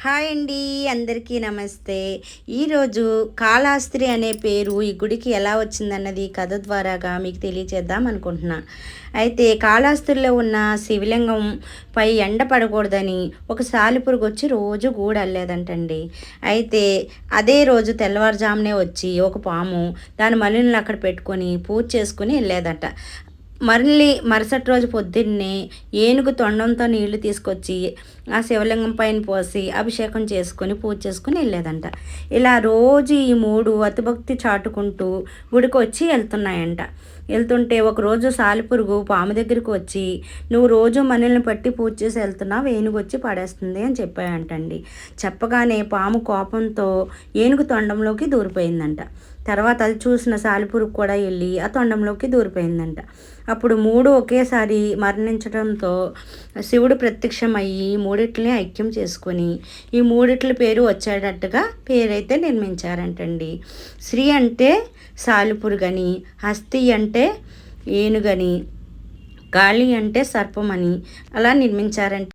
Hi అండి, అందరికీ నమస్తే. ఈరోజు కాళహస్తి అనే పేరు ఈ గుడికి ఎలా వచ్చిందన్నది కథ ద్వారాగా మీకు తెలియచేద్దాం అనుకుంటున్నా. అయితే కాళహస్తిలో ఉన్న శివలింగం పై ఎండ పడకూడదని ఒక సాలిపురుగు వచ్చి రోజు గూడు అల్లేదంటండి. అయితే అదే రోజు తెల్లవారుజామునే వచ్చి ఒక పాము దాని మలిని అక్కడ పెట్టుకొని పూజ చేసుకుని వెళ్ళేదట. మరుసటి రోజు పొద్దున్నే ఏనుగు తొండంతో నీళ్లు తీసుకొచ్చి ఆ శివలింగం పైన పోసి అభిషేకం చేసుకొని పూజ చేసుకుని వెళ్ళేదంట. ఇలా రోజు ఈ మూడు అతిభక్తి చాటుకుంటూ గుడికి వచ్చి వెళ్తున్నాయంట. వెళ్తుంటే ఒకరోజు సాలిపురుగు పాము దగ్గరికి వచ్చి, నువ్వు రోజు మనల్ని పట్టి పూజ చేసి వెళ్తున్నావు, ఏనుగు వచ్చి పడేస్తుంది అని చెప్పాయంటండి. చెప్పగానే పాము కోపంతో ఏనుగు తొండంలోకి దూరిపోయిందంట. తర్వాత అది చూసిన సాలిపురుగు కూడా వెళ్ళి ఆ తొండంలోకి దూరిపోయిందంట. అప్పుడు మూడు ఒకేసారి మరణించడంతో శివుడు ప్రత్యక్షమయ్యి మూడిట్లని ఐక్యం చేసుకొని ఈ మూడిట్ల పేరు వచ్చేటట్టుగా పేరైతే నిర్మించారంటండి. శ్రీ అంటే సాలిపురుగని, హస్తి అంటే ఏనుగని, కాళి అంటే సర్పమని అలా నిర్మించారంట.